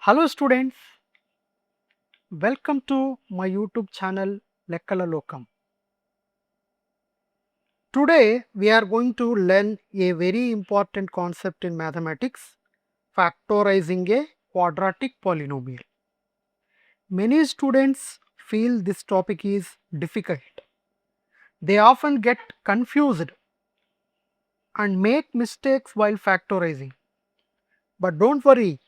Hello students, welcome to my YouTube channel Lekkala Lokam. Today we are going to learn a very important concept in mathematics, factorizing a quadratic polynomial. Many students feel this topic is difficult. They often get confused and make mistakes while factorizing. But don't worry,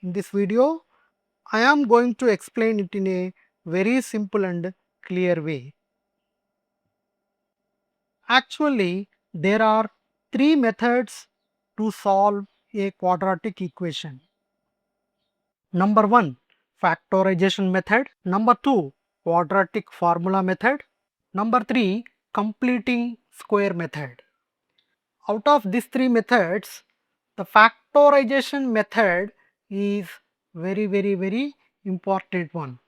in this video I am going to explain it in a very simple and clear way. Actually, there are three methods to solve a quadratic equation. Number 1, factorization method. Number 2, quadratic formula method. Number 3, completing square method. Out of these three methods, the factorization method is very important one.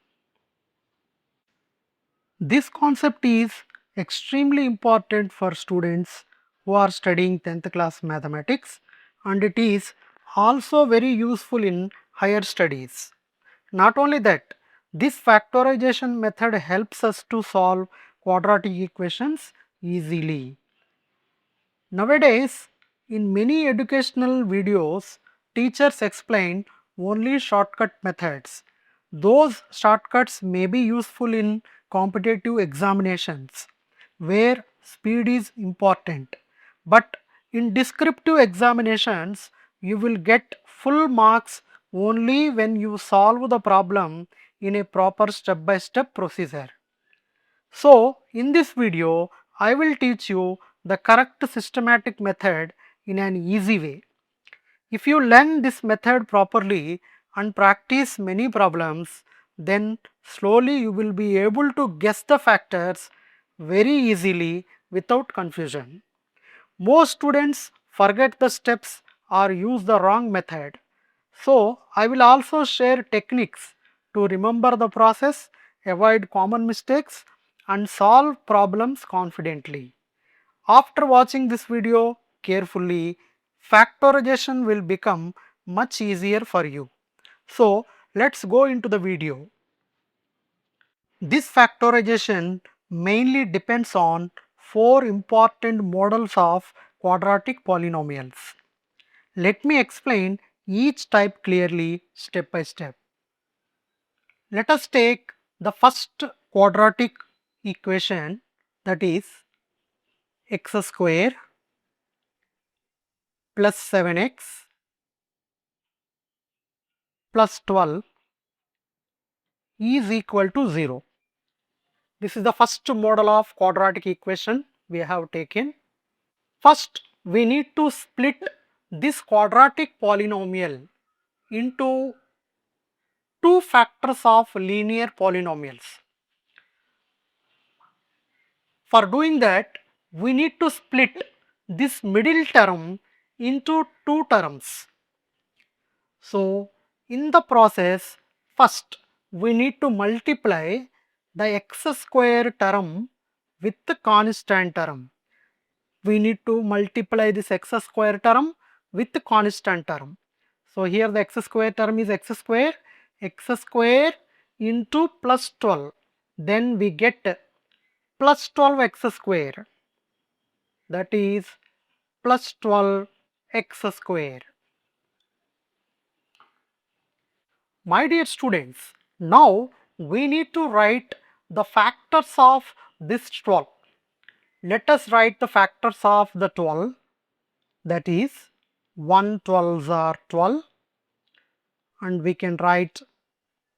This concept is extremely important for students who are studying 10th class mathematics, and it is also very useful in higher studies. Not only that, this factorization method helps us to solve quadratic equations easily. Nowadays, in many educational videos, teachers explain only shortcut methods. Those shortcuts may be useful in competitive examinations where speed is important. But in descriptive examinations, you will get full marks only when you solve the problem in a proper step-by-step procedure. So, in this video, I will teach you the correct systematic method in an easy way. If you learn this method properly and practice many problems, then slowly you will be able to guess the factors very easily without confusion. Most students forget the steps or use the wrong method. So, I will also share techniques to remember the process, avoid common mistakes and solve problems confidently. After watching this video carefully, factorization will become much easier for you. So, let's go into the video. This factorization mainly depends on four important models of quadratic polynomials. Let me explain each type clearly step by step. Let us take the first quadratic equation, that is x square plus 7x plus 12 is equal to 0. This is the first model of quadratic equation we have taken. First, we need to split this quadratic polynomial into two factors of linear polynomials. For doing that, we need to split this middle term into two terms. So, in the process, first we need to multiply the x square term with the constant term. We need to multiply this x square term with the constant term. So, here the x square term is x square into plus 12. Then we get plus 12x square, that is plus 12x square. My dear students, now we need to write the factors of this 12. Let us write the factors of the 12, that is 1 12s are 12, and we can write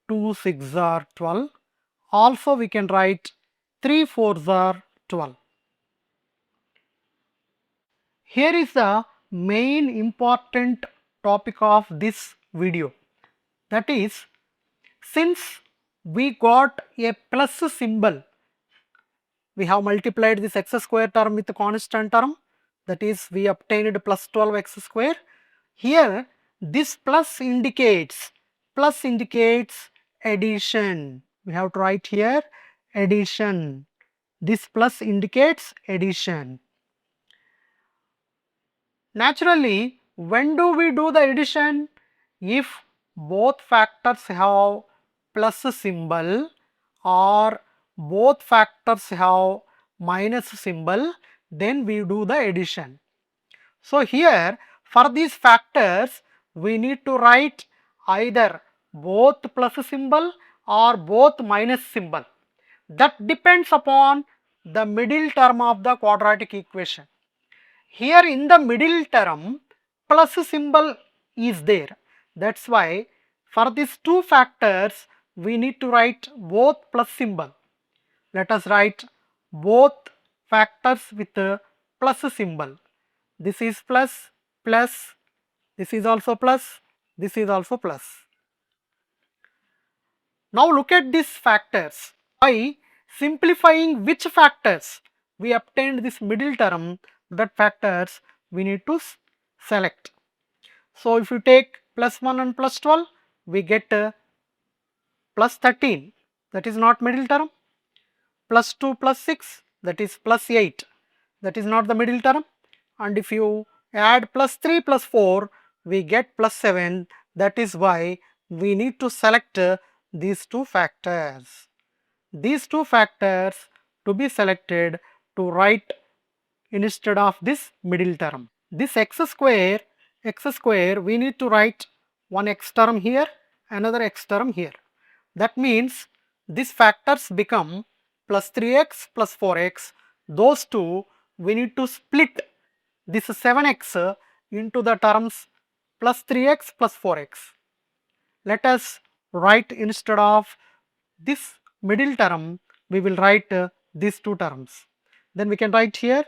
2 6s are 12. Also we can write 3 4s are 12. Here is the main important topic of this video, that is, since we got a plus symbol, we have multiplied this x square term with the constant term, that is we obtained plus 12x square. Here this plus indicates addition. We have to write here addition. This plus indicates addition. Naturally, when do we do the addition? If both factors have plus symbol or both factors have minus symbol, then we do the addition. So here for these factors we need to write either both plus symbol or both minus symbol. That depends upon the middle term of the quadratic equation. Here in the middle term plus symbol is there. That's why for these two factors we need to write both plus symbol. Let us write both factors with a plus symbol. This is plus, plus, this is also plus, this is also plus. Now look at these factors. By simplifying which factors we obtained this middle term, that factors we need to select. So if you take plus 1 and plus 12, we get plus 13, that is not middle term. Plus 2 plus 6, that is plus 8, that is not the middle term. And if you add plus 3 plus 4, we get plus 7, that is why we need to select these two factors. These two factors to be selected to write instead of this middle term. This x square we need to write one x term here, another x term here. That means these factors become plus 3x plus 4x. Those two we need to split this 7x into the terms plus 3x plus 4x. Let us write instead of this middle term, we will write these two terms. Then we can write here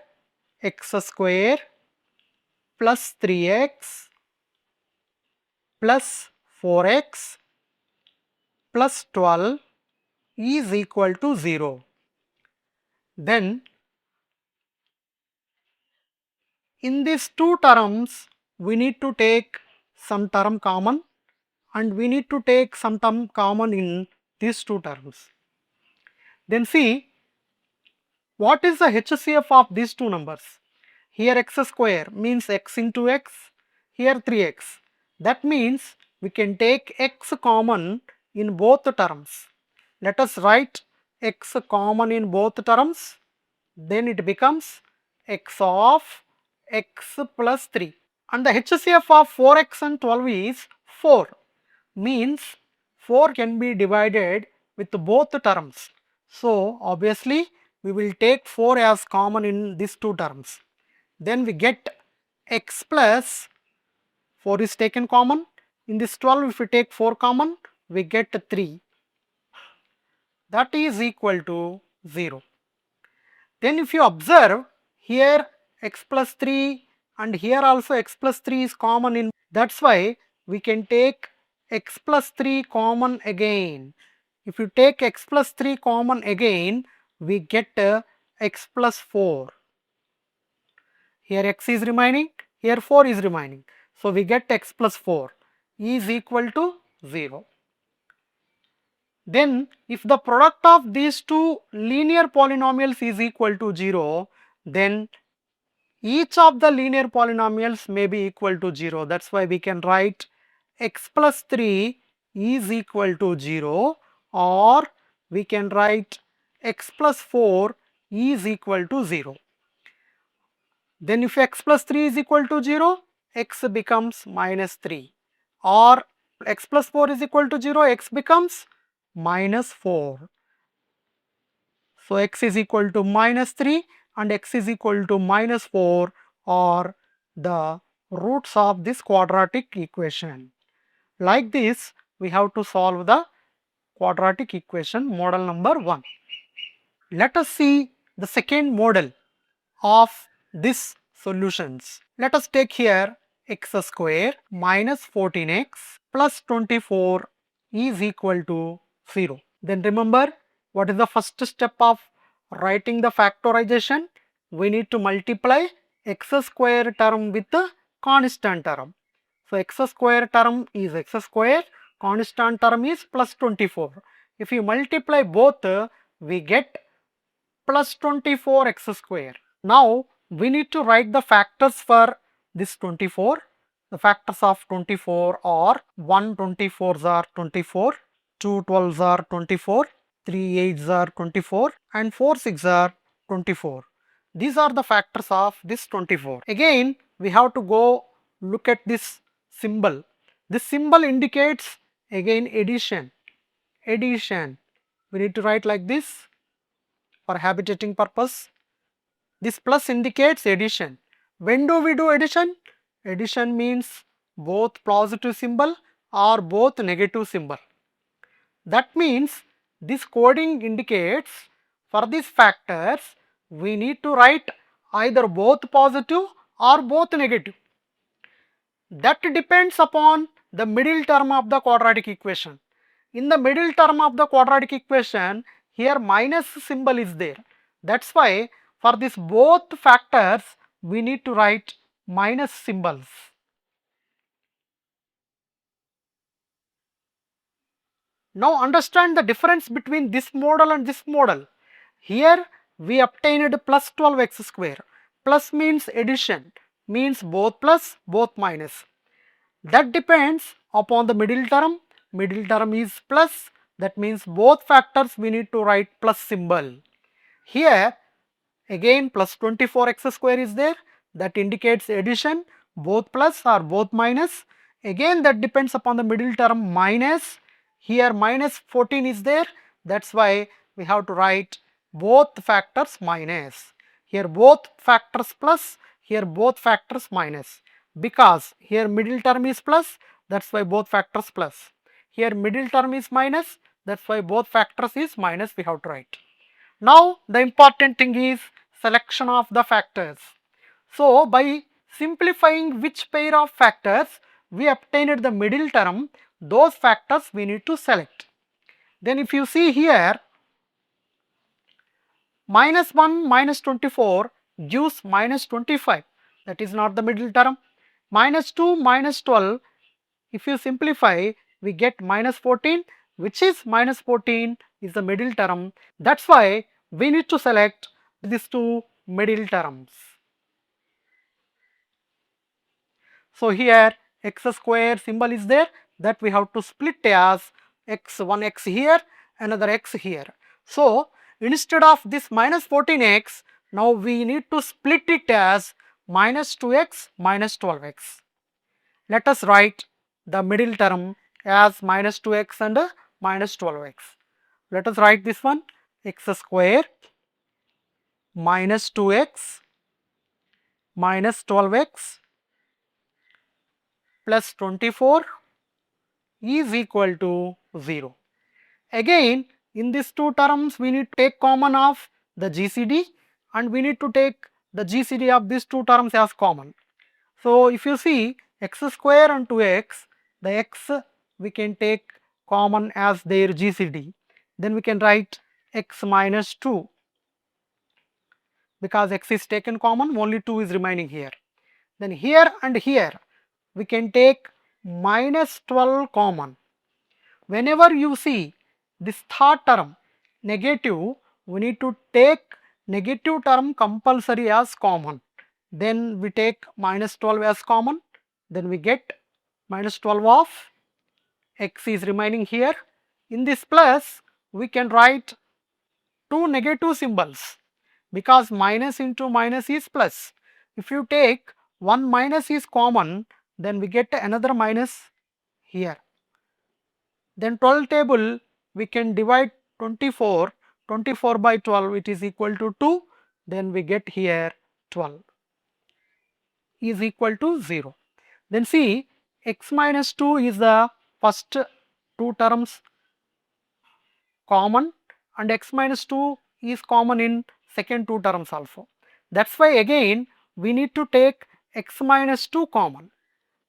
x square plus 3x plus 4x plus 12 is equal to 0. Then in these two terms we need to take some term common and we need to take some term common in these two terms. Then see what is the HCF of these two numbers. Here x square means x into x, here 3x. That means we can take x common in both terms. Let us write x common in both terms, then it becomes x of x plus 3. And the HCF of 4x and 12 is 4, means 4 can be divided with both terms. So obviously we will take 4 as common in these two terms. Then we get x plus 4 is taken common. In this 12 if we take 4 common, we get 3. That is equal to 0. Then if you observe here x plus 3 and here also x plus 3 is common in, that's why we can take x plus 3 common again. If you take x plus 3 common again, we get x plus 4. Here x is remaining, here 4 is remaining. So we get x plus 4 is equal to 0. Then if the product of these two linear polynomials is equal to 0, then each of the linear polynomials may be equal to 0. That's why we can write x plus 3 is equal to 0, or we can write x plus 4 is equal to 0. Then if x plus 3 is equal to 0, x becomes minus 3, or x plus 4 is equal to 0, x becomes minus 4. So x is equal to minus 3 and x is equal to minus 4 are the roots of this quadratic equation. Like this, we have to solve the quadratic equation model number 1. Let us see the second model of this solutions. Let us take here x square minus 14x plus 24 is equal to 0. Then remember, what is the first step of writing the factorization? We need to multiply x square term with the constant term. So x square term is x square, constant term is plus 24. If you multiply both, we get plus 24x square. Now we need to write the factors for this 24. The factors of 24 are 1 24s are 24, 2 12s are 24, 3 8s are 24 and 4 6 are 24. These are the factors of this 24. Again, we have to go look at this symbol. This symbol indicates again addition. Addition. We need to write like this for habitating purpose. This plus indicates addition. When do we do addition? Addition means both positive symbol or both negative symbol. That means this coding indicates for these factors we need to write either both positive or both negative. That depends upon the middle term of the quadratic equation. In the middle term of the quadratic equation, here minus symbol is there. That's why for this both factors we need to write minus symbols. Now understand the difference between this model and this model. Here we obtained plus 12x square. Plus means addition, means both plus, both minus. That depends upon the middle term. Middle term is plus, that means both factors we need to write plus symbol. Here again plus 24x square is there, that indicates addition, both plus or both minus. Again that depends upon the middle term minus. Here minus 14 is there, that's why we have to write both factors minus. Here both factors plus, here both factors minus. Because here middle term is plus, that's why both factors plus. Here middle term is minus, that's why both factors is minus we have to write. Now the important thing is selection of the factors. So by simplifying which pair of factors we obtained the middle term, those factors we need to select. Then if you see here, minus 1 minus 24 gives minus 25, that is not the middle term. Minus 2 minus 12, if you simplify we get minus 14, which is minus 14 is the middle term. That's why we need to select these two middle terms. So here x square symbol is there, that we have to split as x, one x here, another x here. So instead of this minus 14x, now we need to split it as minus 2x minus 12x. Let us write the middle term as minus 2x and minus 12x. Let us write this one, x square minus 2x minus 12x plus 24 is equal to 0. Again, in these two terms we need to take common of the GCD and we need to take the GCD of these two terms as common. So if you see x square and 2x, the x we can take common as their GCD, then we can write x minus 2, because x is taken common, only 2 is remaining here. Then here and here we can take minus 12 common. Whenever you see this third term negative, we need to take negative term compulsory as common. Then we take minus 12 as common, then we get minus 12 of x is remaining here. In this plus we can write two negative symbols, because minus into minus is plus. If you take one minus is common, then we get another minus here. Then 12 table we can divide 24, 24 by 12 it is equal to 2, then we get here 12 is equal to 0. Then see x minus 2 is the first two terms common and x minus 2 is common in second two terms also. That's why again we need to take x minus 2 common.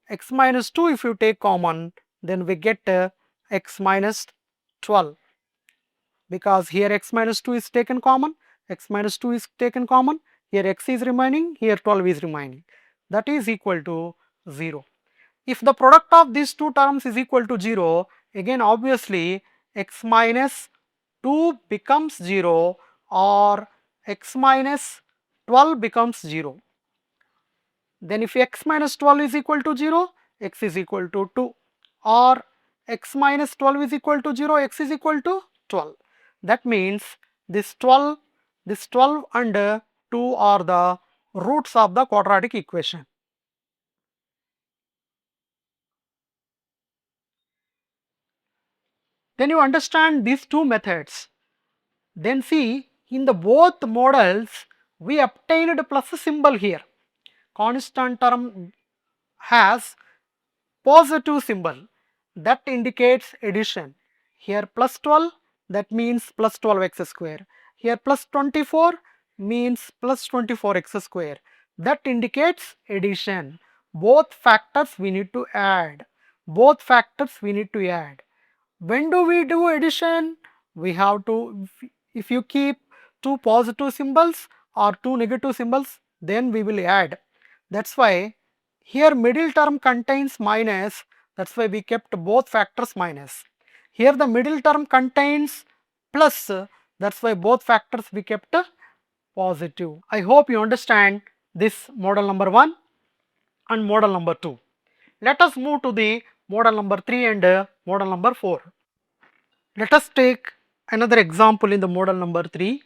X minus 2 if you take common, then we get x minus 12, because here x minus 2 is taken common, x minus 2 is taken common, here x is remaining, here 12 is remaining, that is equal to 0. If the product of these two terms is equal to 0, again obviously x minus 2 becomes 0 or x minus 12 becomes 0. Then if x minus 12 is equal to 0, x is equal to 2, or x minus 12 is equal to 0, x is equal to 12. That means this 12, and 2 are the roots of the quadratic equation. Then you understand these two methods. Then see, in the both models we obtained plus symbol here. Constant term has positive symbol, that indicates addition. Here plus 12, that means plus 12x square. Here plus 24 means plus 24x square, that indicates addition. Both factors we need to add. Both factors we need to add. When do we do addition? We have to, if you keep two positive symbols or two negative symbols, then we will add. That's why here middle term contains minus, that's why we kept both factors minus. Here the middle term contains plus, that's why both factors we kept positive. I hope you understand this model number 1 and model number 2. Let us move to the model number 3 and model number 4. Let us take another example in the model number 3,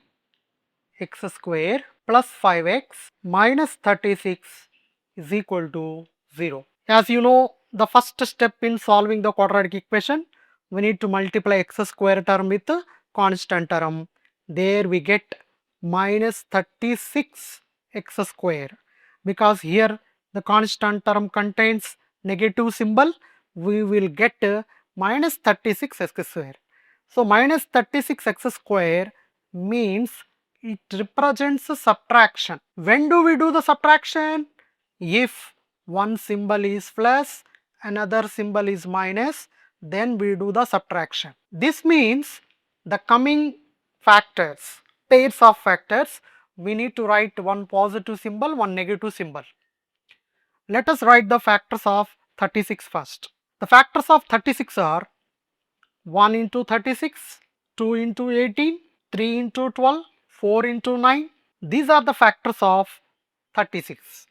x square plus 5x minus 36 is equal to 0. As you know, the first step in solving the quadratic equation, we need to multiply x square term with constant term. There we get minus 36 x square, because here the constant term contains negative symbol, we will get minus 36 x square. So minus 36 x square means it represents a subtraction. When do we do the subtraction? If one symbol is plus, another symbol is minus, then we do the subtraction. This means the coming factors, pairs of factors, we need to write one positive symbol, one negative symbol. Let us write the factors of 36 first. The factors of 36 are 1 into 36, 2 into 18, 3 into 12, 4 into 9. These are the factors of 36.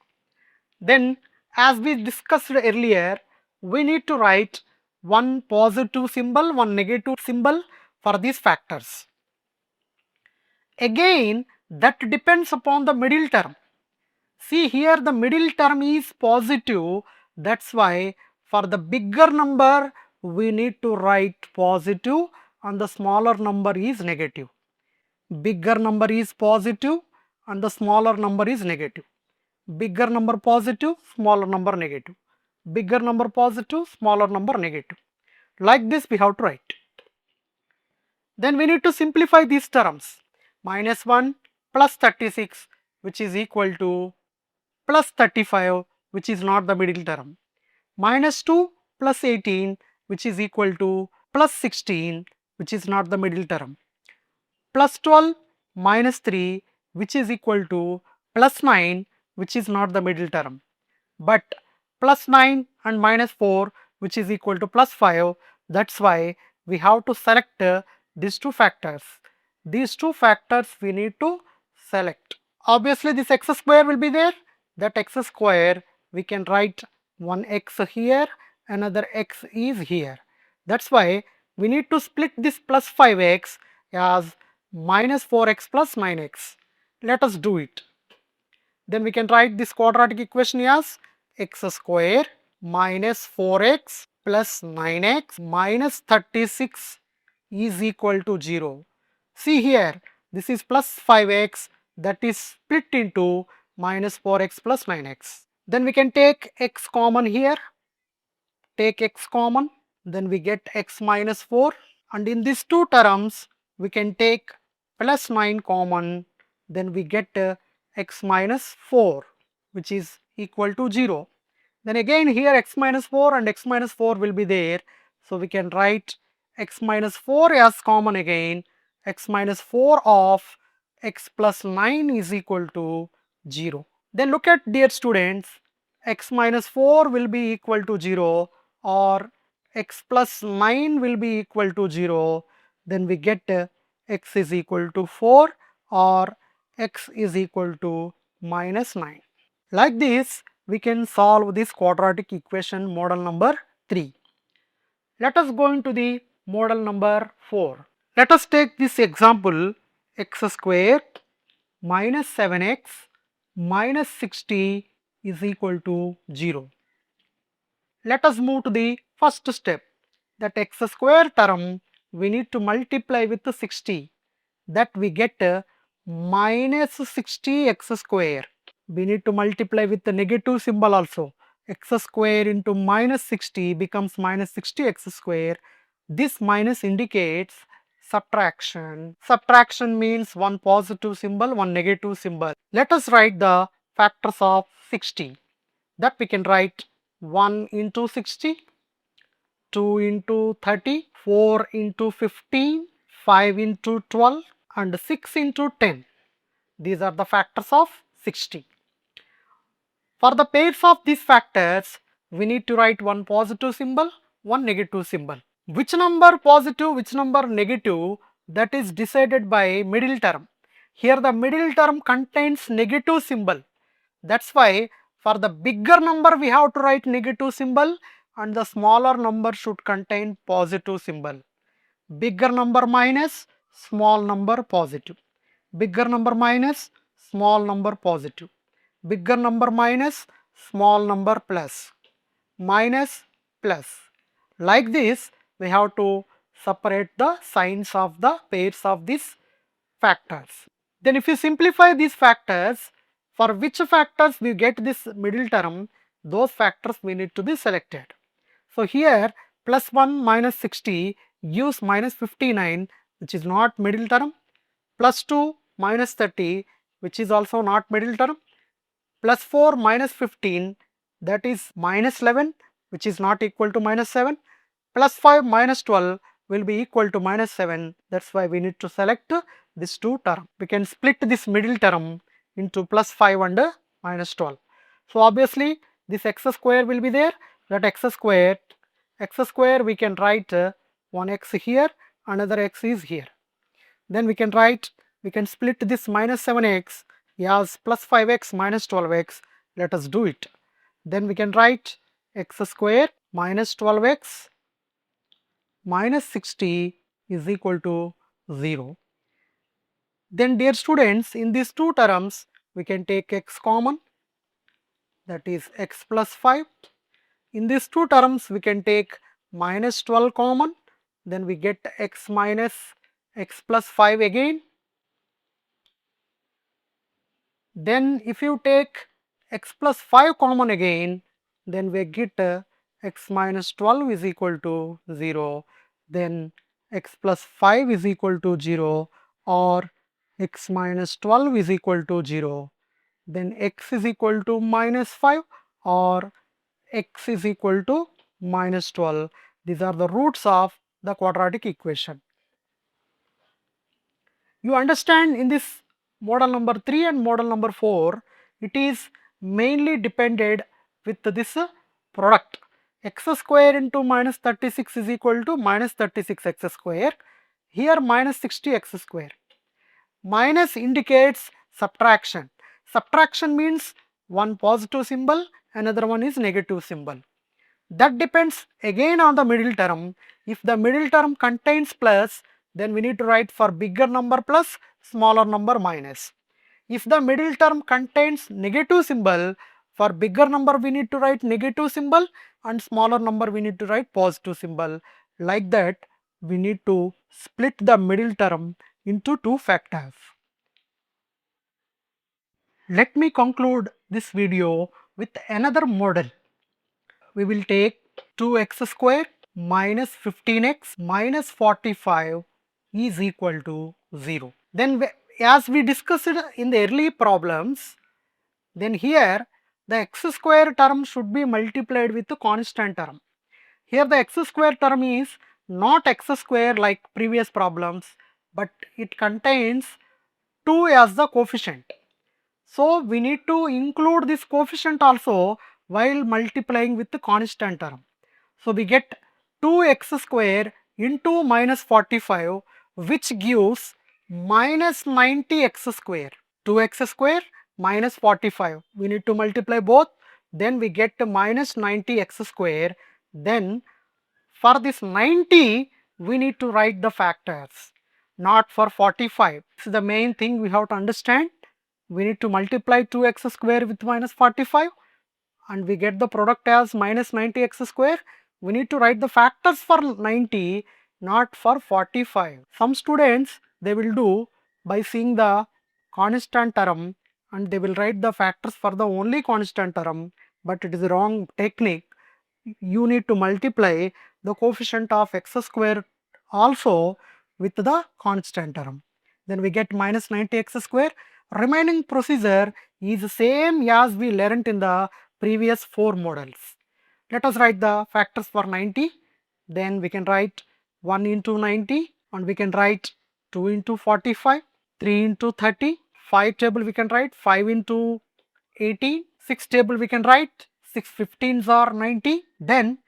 Then, as we discussed earlier, we need to write one positive symbol, one negative symbol for these factors. Again, that depends upon the middle term. See, here the middle term is positive, that's why for the bigger number we need to write positive and the smaller number is negative. Bigger number is positive and the smaller number is negative. Bigger number positive, smaller number negative. Bigger number positive, smaller number negative. Like this we have to write. Then we need to simplify these terms. Minus 1 plus 36, which is equal to plus 35, which is not the middle term. Minus 2 plus 18, which is equal to plus 16, which is not the middle term. Plus 12 minus 3, which is equal to plus 9, which is not the middle term. But plus 9 and minus 4, which is equal to plus 5, that's why we have to select these two factors. These two factors we need to select. Obviously this x square will be there, that x square we can write one x here, another x is here. That's why we need to split this plus 5x as minus 4x plus 9x. Let us do it. Then we can write this quadratic equation as x square minus 4x plus 9x minus 36 is equal to 0. See here, this is plus 5x, that is split into minus 4x plus 9x. Then we can take x common here, take x common, then we get x minus 4, and in these two terms we can take plus 9 common, then we get x minus 4, which is equal to 0. Then again here x minus 4 and x minus 4 will be there, so we can write x minus 4 as common again, x minus 4 of x plus 9 is equal to 0. Then look at, dear students, x minus 4 will be equal to 0 or x plus 9 will be equal to 0, then we get x is equal to 4 or x is equal to minus 9. Like this we can solve this quadratic equation model number 3. Let us go into the model number 4. Let us take this example, x square minus 7x minus 60 is equal to 0. Let us move to the first step, that x square term we need to multiply with 60, that we get minus 60 x square. We need to multiply with the negative symbol also. X square into minus 60 becomes minus 60 x square. This minus indicates subtraction. Subtraction means one positive symbol, one negative symbol. Let us write the factors of 60. That we can write 1 into 60, 2 into 30, 4 into 15, 5 into 12 and 6 into 10. These are the factors of 60. For the pairs of these factors, we need to write one positive symbol, one negative symbol. Which number positive, which number negative, that is decided by middle term. Here the middle term contains negative symbol. That's why for the bigger number we have to write negative symbol and the smaller number should contain positive symbol. Bigger number minus, small number positive. Bigger number minus, small number positive. Bigger number minus, small number plus. Minus, plus. Like this, we have to separate the signs of the pairs of these factors. Then if you simplify these factors, for which factors we get this middle term, those factors we need to be selected. So here plus 1 minus 60 gives minus 59, which is not middle term, plus 2 minus 30, which is also not middle term, plus 4 minus 15, that is minus 11, which is not equal to minus 7, plus 5 minus 12 will be equal to minus 7. That's why we need to select these two terms. We can split this middle term into plus 5 and minus 12. So obviously this x square will be there, that x square we can write one x here, another x is here. Then we can write, we can split this minus 7x as plus 5x minus 12x. Let us do it. Then we can write x square minus 12x minus 60 is equal to 0. Then dear students, in these two terms we can take x common, that is x plus 5. In these two terms we can take minus 12 common, then we get x minus x plus 5 again. Then if you take x plus 5 common again, then we get x minus 12 is equal to 0, then x plus 5 is equal to 0, or x minus 12 is equal to 0, then x is equal to minus 5 or x is equal to minus 12. These are the roots of the quadratic equation. You understand, in this model number 3 and model number 4, it is mainly depended with this product. X square into minus 36 is equal to minus 36 x square. Here minus 60 x square. Minus indicates subtraction. Subtraction means one positive symbol, another one is negative symbol. That depends again on the middle term. If the middle term contains plus, then we need to write for bigger number plus, smaller number minus. If the middle term contains negative symbol, for bigger number we need to write negative symbol and smaller number we need to write positive symbol. Like that, we need to split the middle term into two factors. Let me conclude this video with another model. We will take 2x square minus 15x minus 45 is equal to 0. Then as we discussed in the early problems, then here the x square term should be multiplied with the constant term. Here the x square term is not x square like previous problems, but it contains 2 as the coefficient. So we need to include this coefficient also while multiplying with the constant term. So we get 2x square into minus 45, which gives minus 90x square. 2x square minus 45. We need to multiply both. then we get to minus 90x square. Then for this 90, we need to write the factors, not for 45. This is the main thing we have to understand. We need to multiply 2x square with minus 45 and we get the product as minus 90x square. We need to write the factors for 90, not for 45. Some students, they will do by seeing the constant term and they will write the factors for the only constant term, but it is a wrong technique. You need to multiply the coefficient of x square also with the constant term. Then we get minus 90x square. Remaining procedure is same as we learnt in the previous 4 models. Let us write the factors for 90. Then we can write 1 into 90 and we can write 2 into 45, 3 into 30, 5 table we can write 5 into 80, 6 table we can write 6 15s are 90. Then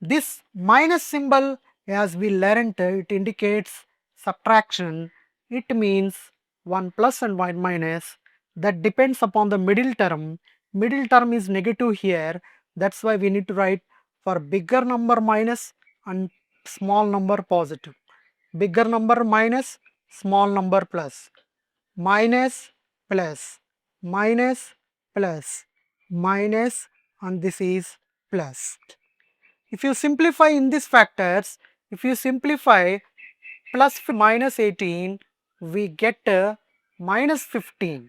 this minus symbol, as we learnt, it indicates subtraction. It means 1 plus and 1 minus. That depends upon the middle term. Middle term is negative here. That's why we need to write for bigger number minus and small number positive. Bigger number minus, small number plus. Minus, plus, minus, plus, minus, and this is plus. If you simplify in these factors, if you simplify plus minus 18, we get minus 15.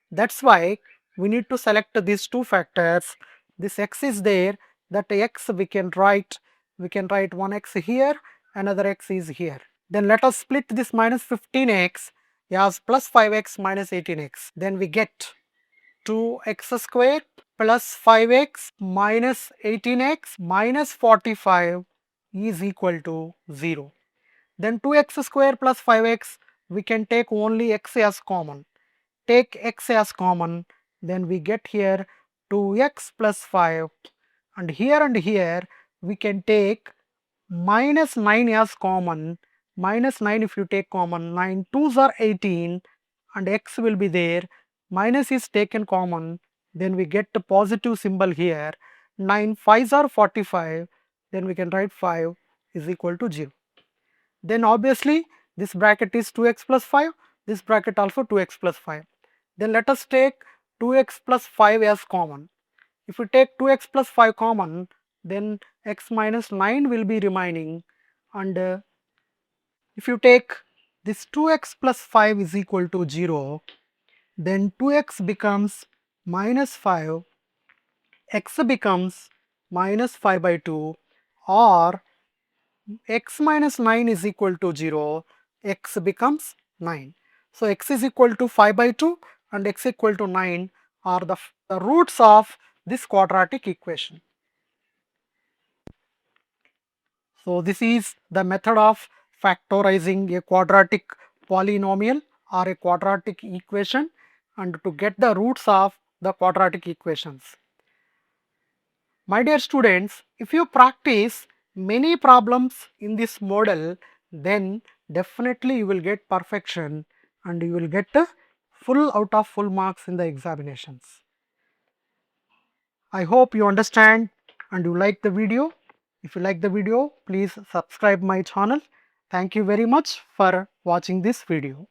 That's why we need to select these two factors. This x is there, that x we can write one x here, another x is here. Then let us split this minus 15x as plus 5x minus 18x. Then we get 2x square plus 5x minus 18x minus 45 is equal to 0. Then 2x square plus 5x, we can take only x as common. Take x as common, then we get here 2x plus 5, and here we can take minus 9 as common. Minus 9 if you take common, 9 2s are 18 and x will be there. Minus is taken common, then we get the positive symbol here. 9 5s are 45, then we can write 5 is equal to 0. Then obviously this bracket is 2x plus 5, this bracket also 2x plus 5. Then let us take 2x plus 5 as common. If we take 2x plus 5 common, then x minus 9 will be remaining, and if you take this 2x plus 5 is equal to 0, then 2x becomes minus 5, x becomes minus 5 by 2, or x minus 9 is equal to 0, x becomes 9. So x is equal to 5 by 2 and x equal to 9 are the roots of this quadratic equation. So this is the method of factorizing a quadratic polynomial or a quadratic equation and to get the roots of the quadratic equations. My dear students, if you practice many problems in this model, then definitely you will get perfection and you will get the full out of full marks in the examinations. I hope you understand and you like the video. If you like the video, please subscribe my channel. Thank you very much for watching this video.